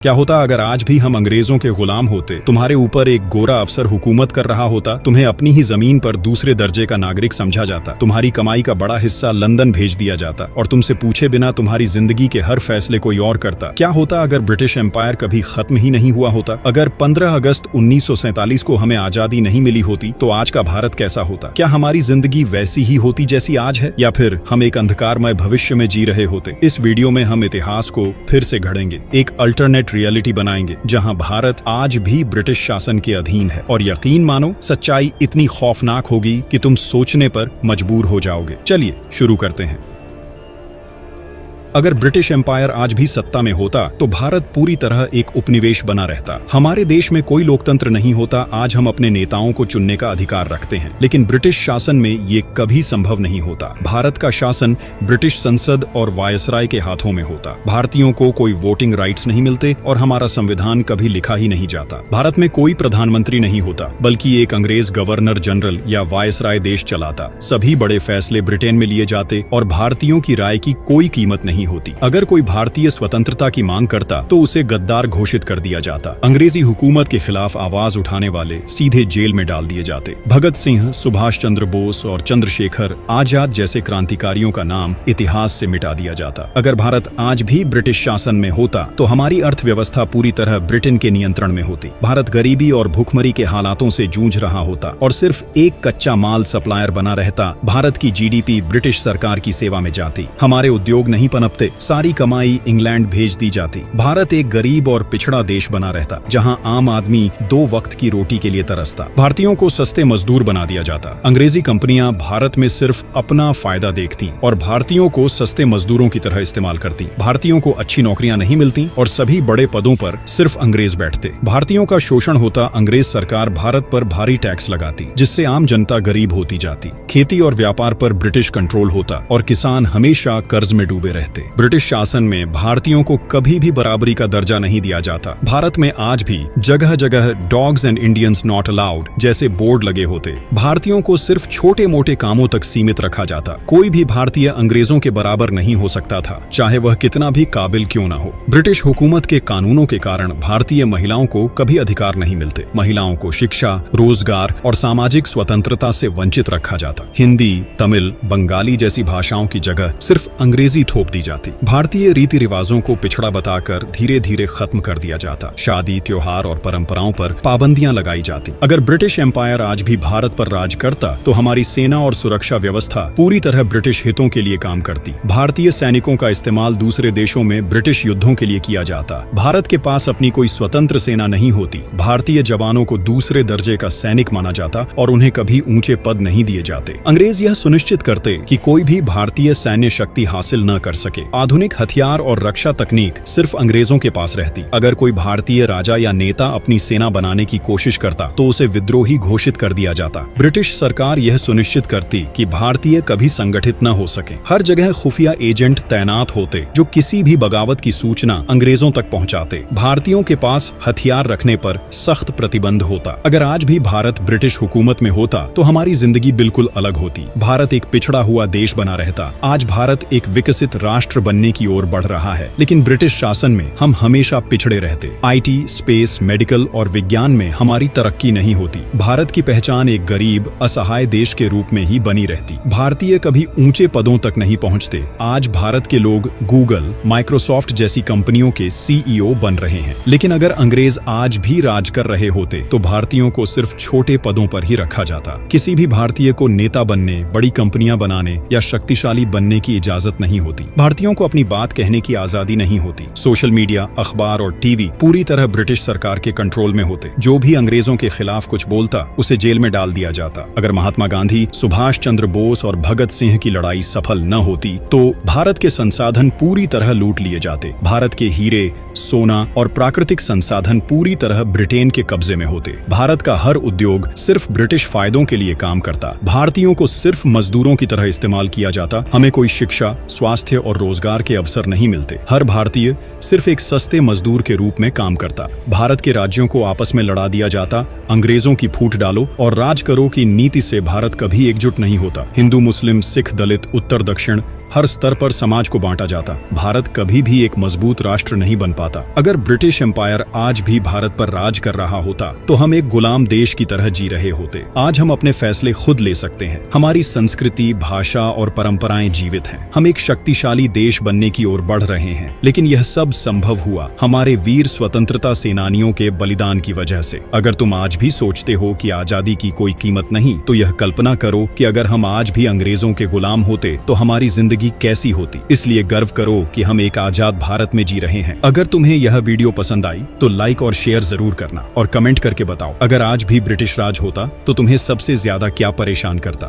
क्या होता अगर आज भी हम अंग्रेजों के गुलाम होते? तुम्हारे ऊपर एक गोरा अफसर हुकूमत कर रहा होता, तुम्हें अपनी ही जमीन पर दूसरे दर्जे का नागरिक समझा जाता, तुम्हारी कमाई का बड़ा हिस्सा लंदन भेज दिया जाता और तुमसे पूछे बिना तुम्हारी जिंदगी के हर फैसले कोई और करता। क्या होता अगर ब्रिटिश एम्पायर कभी खत्म ही नहीं हुआ होता? अगर 15 अगस्त 1947 को हमें आजादी नहीं मिली होती तो आज का भारत कैसा होता? क्या हमारी जिंदगी वैसी ही होती जैसी आज है, या फिर हम एक अंधकारमय भविष्य में जी रहे होते? इस वीडियो में हम इतिहास को फिर से घड़ेंगे, एक अल्टरनेट रियलिटी बनाएंगे जहां भारत आज भी ब्रिटिश शासन के अधीन है। और यकीन मानो, सच्चाई इतनी खौफनाक होगी कि तुम सोचने पर मजबूर हो जाओगे। चलिए शुरू करते हैं। अगर ब्रिटिश एम्पायर आज भी सत्ता में होता तो भारत पूरी तरह एक उपनिवेश बना रहता। हमारे देश में कोई लोकतंत्र नहीं होता। आज हम अपने नेताओं को चुनने का अधिकार रखते हैं, लेकिन ब्रिटिश शासन में ये कभी संभव नहीं होता। भारत का शासन ब्रिटिश संसद और वायसराय के हाथों में होता। भारतीयों को कोई वोटिंग राइट्स नहीं मिलते और हमारा संविधान कभी लिखा ही नहीं जाता। भारत में कोई प्रधानमंत्री नहीं होता, बल्कि एक अंग्रेज गवर्नर जनरल या वायसराय देश चलाता। सभी बड़े फैसले ब्रिटेन में लिए जाते और भारतीयों की राय की कोई कीमत नहीं होती। अगर कोई भारतीय स्वतंत्रता की मांग करता तो उसे गद्दार घोषित कर दिया जाता। अंग्रेजी हुकूमत के खिलाफ आवाज उठाने वाले सीधे जेल में डाल दिए जाते। भगत सिंह, सुभाष चंद्र बोस और चंद्रशेखर आजाद जैसे क्रांतिकारियों का नाम इतिहास से मिटा दिया जाता। अगर भारत आज भी ब्रिटिश शासन में होता तो हमारी अर्थव्यवस्था पूरी तरह ब्रिटेन के नियंत्रण में होती। भारत गरीबी और भूखमरी के हालातों से जूझ रहा होता और सिर्फ एक कच्चा माल सप्लायर बना रहता। भारत की जीडीपी ब्रिटिश सरकार की सेवा में जाती। हमारे उद्योग नहीं पनपते, सारी कमाई इंग्लैंड भेज दी जाती। भारत एक गरीब और पिछड़ा देश बना रहता, जहां आम आदमी 2 वक्त की रोटी के लिए तरसता। भारतीयों को सस्ते मजदूर बना दिया जाता। अंग्रेजी कंपनियां भारत में सिर्फ अपना फायदा देखती और भारतीयों को सस्ते मजदूरों की तरह इस्तेमाल करती। भारतीयों को अच्छी नौकरियां नहीं मिलती और सभी बड़े पदों पर सिर्फ अंग्रेज बैठते। भारतीयों का शोषण होता। अंग्रेज सरकार भारत पर भारी टैक्स लगाती, जिससे आम जनता गरीब होती जाती। खेती और व्यापार पर ब्रिटिश कंट्रोल होता और किसान हमेशा कर्ज में डूबे रहते। ब्रिटिश शासन में भारतीयों को कभी भी बराबरी का दर्जा नहीं दिया जाता। भारत में आज भी जगह जगह dogs and Indians not allowed जैसे बोर्ड लगे होते। भारतीयों को सिर्फ छोटे मोटे कामों तक सीमित रखा जाता। कोई भी भारतीय अंग्रेजों के बराबर नहीं हो सकता था, चाहे वह कितना भी काबिल क्यों न हो। ब्रिटिश हुकूमत के कानूनों के कारण भारतीय महिलाओं को कभी अधिकार नहीं मिलते। महिलाओं को शिक्षा, रोजगार और सामाजिक स्वतंत्रता से वंचित रखा जाता। हिंदी, तमिल, बंगाली जैसी भाषाओं की जगह सिर्फ अंग्रेजी थोप दी जाती। भारतीय रीति रिवाजों को पिछड़ा बताकर धीरे धीरे खत्म कर दिया जाता। शादी, त्योहार और परंपराओं पर पाबंदियां लगाई जाती। अगर ब्रिटिश एम्पायर आज भी भारत पर राज करता तो हमारी सेना और सुरक्षा व्यवस्था पूरी तरह ब्रिटिश हितों के लिए काम करती। भारतीय सैनिकों का इस्तेमाल दूसरे देशों में ब्रिटिश युद्धों के लिए किया जाता। भारत के पास अपनी कोई स्वतंत्र सेना नहीं होती। भारतीय जवानों को दूसरे दर्जे का सैनिक माना जाता और उन्हें कभी ऊंचे पद नहीं दिए जाते। अंग्रेज यह सुनिश्चित करते कि कोई भी भारतीय सैन्य शक्ति हासिल न कर सके। आधुनिक हथियार और रक्षा तकनीक सिर्फ अंग्रेजों के पास रहती। अगर कोई भारतीय राजा या नेता अपनी सेना बनाने की कोशिश करता तो उसे विद्रोही घोषित कर दिया जाता। ब्रिटिश सरकार यह सुनिश्चित करती कि भारतीय कभी संगठित न हो सके। हर जगह खुफिया एजेंट तैनात होते जो किसी भी बगावत की सूचना अंग्रेजों तक पहुंचाते। भारतीयों के पास हथियार रखने पर सख्त प्रतिबंध होता। अगर आज भी भारत ब्रिटिश हुकूमत में होता तो हमारी जिंदगी बिल्कुल अलग होती। भारत एक पिछड़ा हुआ देश बना रहता। आज भारत एक विकसित राष्ट्र बनने की ओर बढ़ रहा है, लेकिन ब्रिटिश शासन में हम हमेशा पिछड़े रहते। आईटी, स्पेस, मेडिकल और विज्ञान में हमारी तरक्की नहीं होती। भारत की पहचान एक गरीब, असहाय देश के रूप में ही बनी रहती। भारतीय कभी ऊंचे पदों तक नहीं पहुंचते। आज भारत के लोग गूगल, माइक्रोसॉफ्ट जैसी कंपनियों के सीईओ बन रहे हैं, लेकिन अगर अंग्रेज आज भी राज कर रहे होते तो भारतीयों को सिर्फ छोटे पदों पर ही रखा जाता। किसी भी भारतीय को नेता बनने, बड़ी कंपनियां बनाने या शक्तिशाली बनने की इजाजत नहीं होती। भारतीयों को अपनी बात कहने की आजादी नहीं होती। सोशल मीडिया, अखबार और टीवी पूरी तरह ब्रिटिश सरकार के कंट्रोल में होते। जो भी अंग्रेजों के खिलाफ कुछ बोलता उसे जेल में डाल दिया जाता। अगर महात्मा गांधी, सुभाष चंद्र बोस और भगत सिंह की लड़ाई सफल न होती तो भारत के संसाधन पूरी तरह लूट लिए जाते। भारत के हीरे, सोना और प्राकृतिक संसाधन पूरी तरह ब्रिटेन के कब्जे में होते। भारत का हर उद्योग सिर्फ ब्रिटिश फायदों के लिए काम करता। भारतीयों को सिर्फ मजदूरों की तरह इस्तेमाल किया जाता। हमें कोई शिक्षा, स्वास्थ्य और रोजगार के अवसर नहीं मिलते। हर भारतीय सिर्फ एक सस्ते मजदूर के रूप में काम करता। भारत के राज्यों को आपस में लड़ा दिया जाता। अंग्रेजों की फूट डालो और राज करो की नीति से भारत कभी एकजुट नहीं होता। हिंदू, मुस्लिम, सिख, दलित, उत्तर दक्षिण हर स्तर पर समाज को बांटा जाता, भारत कभी भी एक मजबूत राष्ट्र नहीं बन पाता। अगर ब्रिटिश एम्पायर आज भी भारत पर राज कर रहा होता तो हम एक गुलाम देश की तरह जी रहे होते। आज हम अपने फैसले खुद ले सकते हैं, हमारी संस्कृति, भाषा और परंपराएं जीवित हैं। हम एक शक्तिशाली देश बनने की ओर बढ़ रहे हैं, लेकिन यह सब संभव हुआ हमारे वीर स्वतंत्रता सेनानियों के बलिदान की वजह से। अगर तुम आज भी सोचते हो कि आजादी की कोई कीमत नहीं, तो यह कल्पना करो कि अगर हम आज भी अंग्रेजों के गुलाम होते तो हमारी जिंदगी कैसी होती। इसलिए गर्व करो कि हम एक आजाद भारत में जी रहे हैं। अगर तुम्हें यह वीडियो पसंद आई तो लाइक और शेयर जरूर करना और कमेंट करके बताओ, अगर आज भी ब्रिटिश राज होता तो तुम्हें सबसे ज्यादा क्या परेशान करता।